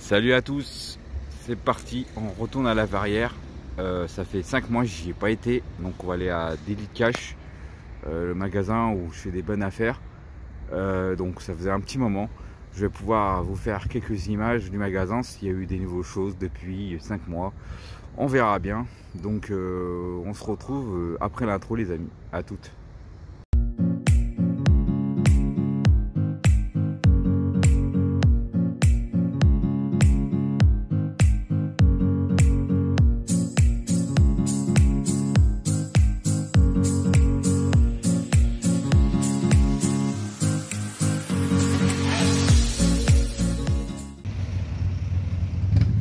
Salut à tous, c'est parti, on retourne à la Verrière. Ça fait 5 mois que j'y ai pas été, donc on va aller à Daily Cash, le magasin où je fais des bonnes affaires. Donc ça faisait un petit moment. Je vais pouvoir vous faire quelques images du magasin s'il y a eu des nouvelles choses depuis 5 mois. On verra bien. Donc on se retrouve après l'intro les amis. À toutes.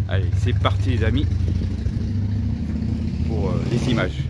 Allez, c'est parti les amis pour les images.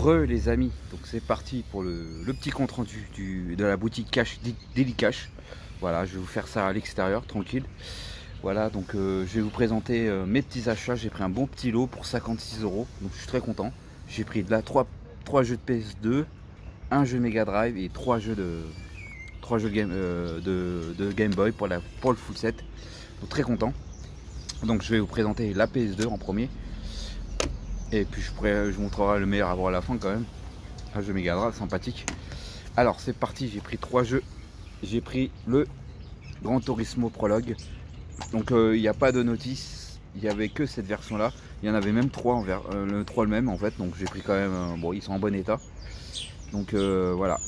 Les amis, donc c'est parti pour le petit compte rendu de la boutique Cash Daily Cash. Voilà, je vais vous faire ça à l'extérieur, tranquille. Voilà, donc je vais vous présenter mes petits achats. J'ai pris un bon petit lot pour 56 €, donc je suis très content. J'ai pris de là 3 jeux de PS2, un jeu Mega Drive et 3 jeux de Game Boy pour le full set. Donc très content. Donc je vais vous présenter la PS2 en premier. Et puis je vous montrerai le meilleur avant à la fin quand même. Un jeu Mega Drive sympathique. Alors c'est parti, j'ai pris 3 jeux. J'ai pris le Gran Turismo Prologue. Donc il n'y a pas de notice, il n'y avait que cette version là. Il y en avait même 3 le même en fait. Donc j'ai pris quand même, bon ils sont en bon état. Donc voilà.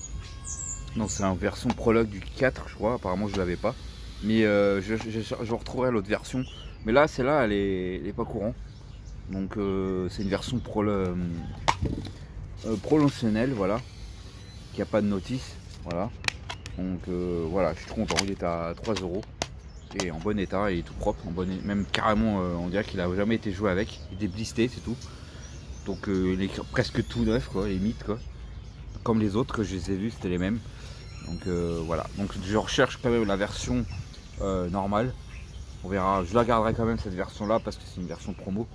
Donc c'est une version Prologue du 4 je crois, apparemment je l'avais pas. Mais je retrouverai l'autre version. Mais là celle-là elle est pas courant. Donc c'est une version promotionnelle, voilà, qui a pas de notice, voilà. Donc voilà, je suis content, il est à 3 € et en bon état, il est tout propre, même carrément, on dirait qu'il a jamais été joué avec, il est blisté, c'est tout. Donc il est presque tout neuf, quoi, limite, quoi. Comme les autres que je les ai vus, c'était les mêmes. Donc voilà, donc je recherche quand même la version normale. On verra, je la garderai quand même cette version là parce que c'est une version promo.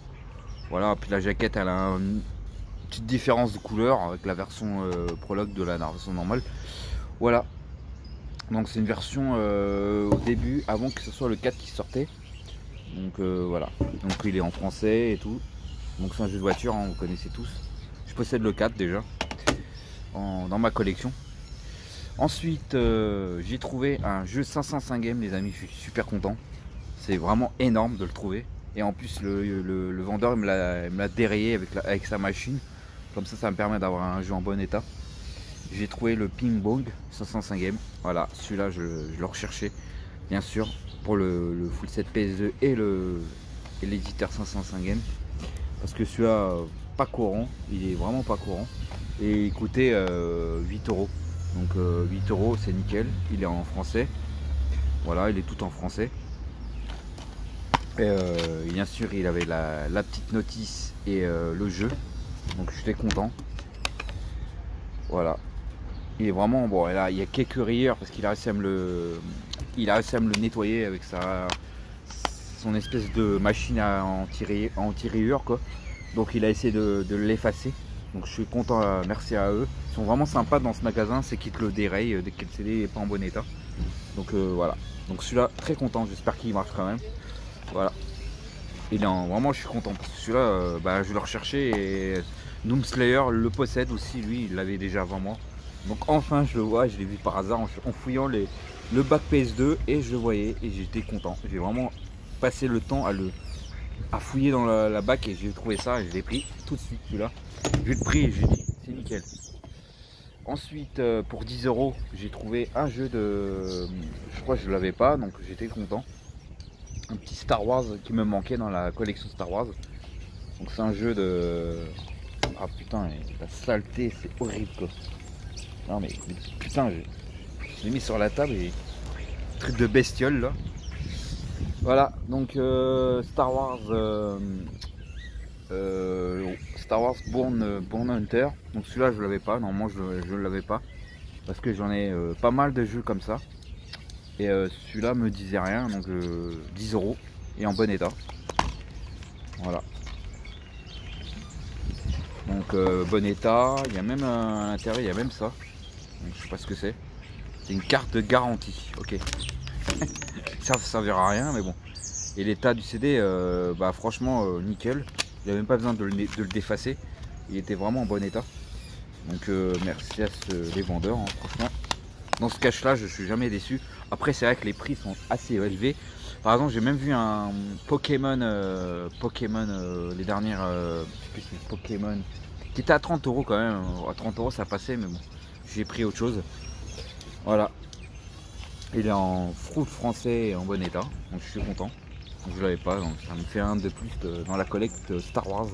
Voilà, puis la jaquette elle a une petite différence de couleur avec la version Prologue de la version normale. Voilà, donc c'est une version au début, avant que ce soit le 4 qui sortait. Donc voilà, donc il est en français et tout. Donc c'est un jeu de voiture, hein, vous connaissez tous. Je possède le 4 déjà dans ma collection. Ensuite j'ai trouvé un jeu 505 game les amis, je suis super content. C'est vraiment énorme de le trouver. Et en plus le vendeur me l'a dérayé avec sa machine. Comme ça me permet d'avoir un jeu en bon état. J'ai trouvé le Ping Pong 505 game. Voilà, celui-là je le recherchais bien sûr pour le full set PS2 et l'éditeur 505 game. Parce que celui-là pas courant, il est vraiment pas courant. Et il coûtait 8 €. Donc 8 € c'est nickel, il est en français. Voilà, il est tout en français. Et bien sûr il avait la petite notice et le jeu, donc j'étais content. Voilà, il est vraiment bon. Là il y a quelques rayures parce qu'il a réussi à me le nettoyer avec son espèce de machine à anti-rayures quoi. Donc il a essayé de l'effacer, donc je suis content, merci à eux. Ils sont vraiment sympas dans ce magasin, c'est qu'ils te le dérayent dès que le CD n'est pas en bon état. Donc voilà, donc celui-là très content, j'espère qu'il marche quand même. Voilà, vraiment je suis content parce que celui-là je le recherchais et Doom Slayer le possède aussi, lui il l'avait déjà avant moi. Donc enfin je le vois, je l'ai vu par hasard en fouillant le bac PS2 et je le voyais et j'étais content. J'ai vraiment passé le temps à fouiller dans la bac et j'ai trouvé ça et je l'ai pris tout de suite celui-là. J'ai le prix et j'ai dit c'est nickel. Ensuite pour 10 € j'ai trouvé un jeu je crois que je l'avais pas, donc j'étais content. Un petit Star Wars qui me manquait dans la collection Star Wars. Donc c'est un jeu de... Ah putain, la saleté c'est horrible quoi. Non mais putain, je l'ai mis sur la table et... Truc de bestiole là. Voilà, donc Star Wars Born Hunter. Donc celui-là je l'avais pas, normalement je ne l'avais pas. Parce que j'en ai pas mal de jeux comme ça. Et celui-là me disait rien, donc 10 € et en bon état. Voilà. Donc bon état, il y a même à l'intérieur, il y a même ça. Donc, je sais pas ce que c'est. C'est une carte de garantie, ok. Ça ne servira à rien, mais bon. Et l'état du CD, franchement nickel. Il n'y a même pas besoin de le défacer. Il était vraiment en bon état. Donc merci à les vendeurs, hein, franchement. Dans ce cache là je suis jamais déçu. Après c'est vrai que les prix sont assez élevés. Par exemple j'ai même vu un Pokémon les dernières je sais plus si c'est Pokémon qui était à 30 € quand même. À 30 € ça passait, mais bon j'ai pris autre chose. Voilà, il est en fruit français et en bon état, donc je suis content. Donc, je l'avais pas, donc ça me fait un de plus dans la collecte Star Wars.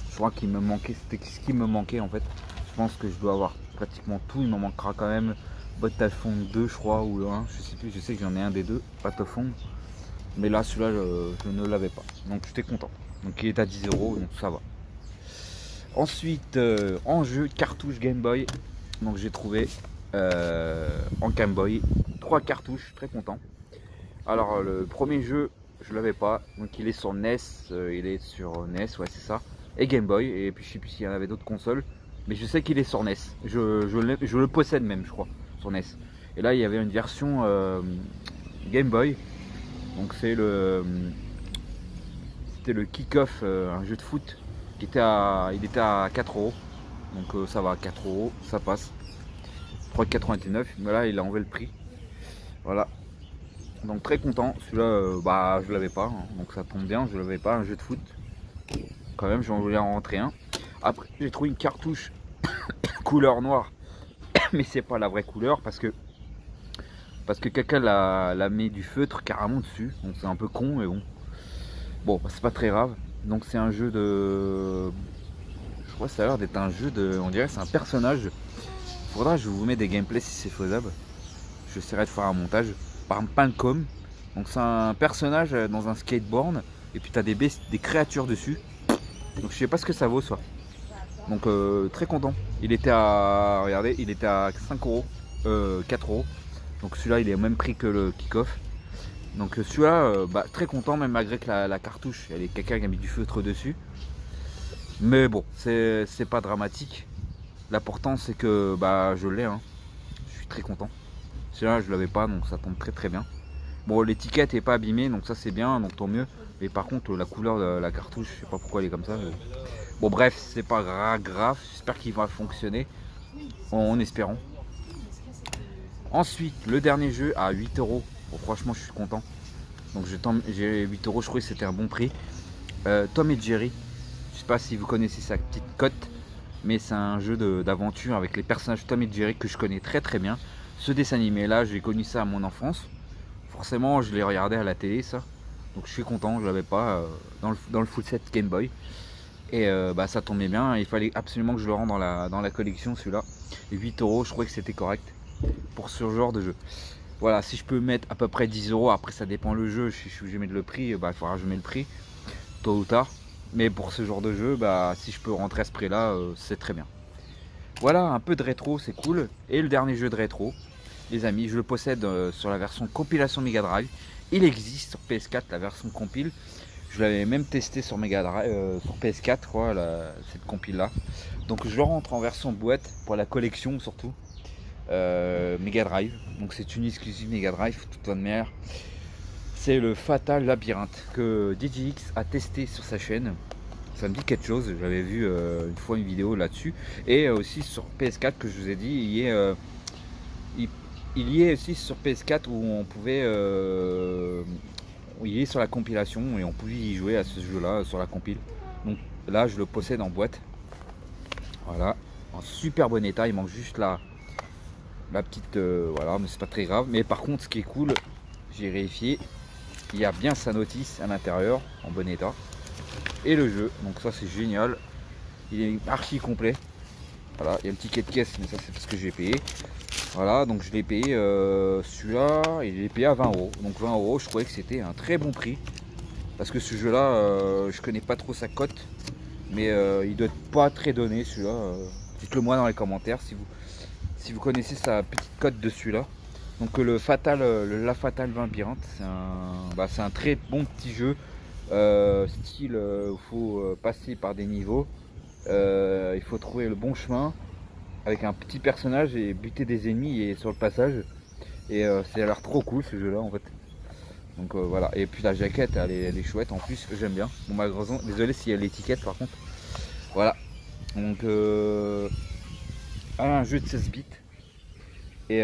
Je crois qu'il me manquait, c'était ce qui me manquait en fait. Je pense que je dois avoir pratiquement tout, il me manquera quand même Battlefront 2 je crois, ou le 1, je sais plus, je sais que j'en ai un des deux, Battlefront. Mais là celui-là je ne l'avais pas, donc j'étais content. Donc il est à 10 €, donc ça va. Ensuite, en jeu cartouche Game Boy, donc j'ai trouvé en Game Boy 3 cartouches, très content. Alors le premier jeu, je l'avais pas, donc il est sur NES, il est sur NES, ouais c'est ça, et Game Boy, et puis je sais plus s'il y en avait d'autres consoles, mais je sais qu'il est sur NES, je le possède même je crois, sur NES. Et là il y avait une version Game Boy, donc c'était le Kick-Off, un jeu de foot, il était à 4 euros, donc ça va, 4 euros, ça passe. 3,99, mais là il a enlevé le prix, voilà. Donc très content, celui-là bah je l'avais pas, hein, donc ça tombe bien, je l'avais pas, un jeu de foot. Quand même, j'en voulais en rentrer un. Après j'ai trouvé une cartouche couleur noire, mais c'est pas la vraie couleur parce que quelqu'un l'a mis du feutre carrément dessus, donc c'est un peu con mais bon. Bon bah, c'est pas très grave. Donc c'est un jeu de. Je crois que ça a l'air d'être un jeu de. On dirait que c'est un personnage. Faudra que je vous mets des gameplays si c'est faisable. J'essaierai de faire un montage. Par Pancom. Donc c'est un personnage dans un skateboard. Et puis tu as des créatures dessus. Donc je sais pas ce que ça vaut ça. Donc très content. Il était à. Regardez, il était à 5 euros. 4 euros. Donc celui-là il est au même prix que le Kick-Off. Donc celui-là, bah, très content, même malgré que la cartouche, elle est quelqu'un qui a mis du feutre dessus. Mais bon, c'est pas dramatique. L'important c'est que bah, je l'ai. Hein. Je suis très content. Celui-là je l'avais pas, donc ça tombe très très bien. Bon, l'étiquette est pas abîmée, donc ça c'est bien, donc tant mieux. Mais par contre la couleur de la cartouche, je sais pas pourquoi elle est comme ça. Mais... Bon bref, c'est pas grave. J'espère qu'il va fonctionner en espérant. Ensuite, le dernier jeu à 8 euros. Bon, franchement, je suis content. Donc j'ai 8 euros, je trouvais que c'était un bon prix. Tom et Jerry. Je sais pas si vous connaissez sa petite cote, mais c'est un jeu d'aventure avec les personnages Tom et Jerry que je connais très très bien. Ce dessin animé là, j'ai connu ça à mon enfance. Forcément, je l'ai regardé à la télé ça. Donc je suis content, je l'avais pas dans le full set Game Boy. Et bah, ça tombait bien, il fallait absolument que je le rende dans la collection celui-là. Et 8 euros, je trouvais que c'était correct pour ce genre de jeu. Voilà, si je peux mettre à peu près 10 euros, après ça dépend le jeu, si je suis obligé de mettre le prix, bah, il faudra que je mette le prix, tôt ou tard. Mais pour ce genre de jeu, bah, si je peux rentrer à ce prix là, c'est très bien. Voilà, un peu de rétro, c'est cool. Et le dernier jeu de rétro, les amis, je le possède sur la version compilation Mega Drive. Il existe sur PS4, la version compile. Je l'avais même testé sur Mega Drive, sur PS4, quoi, cette compile là. Donc je le rentre en version boîte pour la collection surtout. Mega Drive, donc c'est une exclusive Mega Drive toute bonne mère. C'est le Fatal Labyrinthe que DJX a testé sur sa chaîne. Ça me dit quelque chose, j'avais vu une fois une vidéo là-dessus. Et aussi sur PS4 que je vous ai dit, il y est aussi sur PS4 où on pouvait il est sur la compilation et on pouvait y jouer à ce jeu là sur la compile. Donc là je le possède en boîte. Voilà, en super bon état, il manque juste la petite voilà, mais c'est pas très grave. Mais par contre ce qui est cool, j'ai vérifié, il y a bien sa notice à l'intérieur en bon état et le jeu, donc ça c'est génial, il est archi complet. Voilà, il y a un ticket de caisse, mais ça c'est parce que j'ai payé. Voilà, donc je l'ai payé celui-là, il est payé à 20 euros. Donc 20 euros, je trouvais que c'était un très bon prix parce que ce jeu là je connais pas trop sa cote, mais il doit être pas très donné celui-là. Dites-le moi dans les commentaires si vous connaissez sa petite cote de celui-là. Donc le La Fatal Labyrinthe, c'est un très bon petit jeu. Style, il faut passer par des niveaux. Il faut trouver le bon chemin avec un petit personnage et buter des ennemis et sur le passage. Et ça a l'air trop cool ce jeu-là en fait. Donc voilà. Et puis la jaquette, elle est chouette en plus, j'aime bien. Bon malheureusement, désolé s'il y a l'étiquette par contre. Voilà. Donc un jeu de 16 bits. Et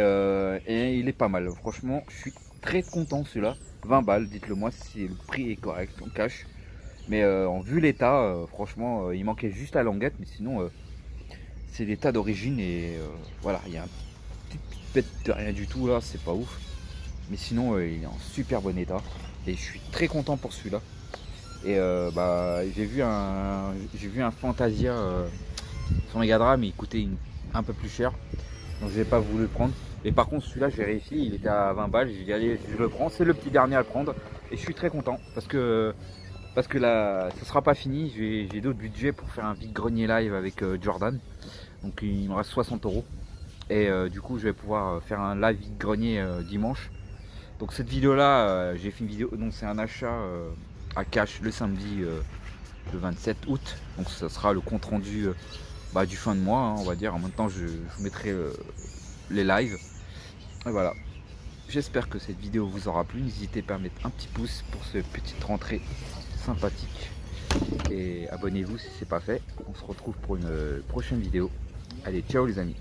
il est pas mal. Franchement, je suis très content celui-là. 20 balles, dites-le moi si le prix est correct, on cache. Mais en vu l'état, franchement, il manquait juste la languette. Mais sinon, c'est l'état d'origine. Et voilà, il y a un petit pète de rien du tout là, c'est pas ouf. Mais sinon, il est en super bon état. Et je suis très content pour celui-là. Et bah, j'ai vu un Fantasia sur Mega Drive, mais il coûtait un peu plus cher. Donc j'ai pas voulu le prendre. Et par contre celui-là j'ai réussi, il était à 20 balles, j'ai dit allez je le prends, c'est le petit dernier à le prendre. Et je suis très content parce que parce que là ça sera pas fini, j'ai d'autres budgets pour faire un vide-grenier live avec Jordan. Donc il me reste 60 € et du coup je vais pouvoir faire un live vide-grenier dimanche. Donc cette vidéo là, j'ai fait une vidéo, donc c'est un achat à cash le samedi le 27 août. Donc ça sera le compte rendu du fin de mois, hein, on va dire. En même temps je vous mettrai les lives. Et voilà. J'espère que cette vidéo vous aura plu. N'hésitez pas à mettre un petit pouce pour cette petite rentrée sympathique. Et abonnez-vous si ce n'est pas fait. On se retrouve pour une prochaine vidéo. Allez, ciao les amis.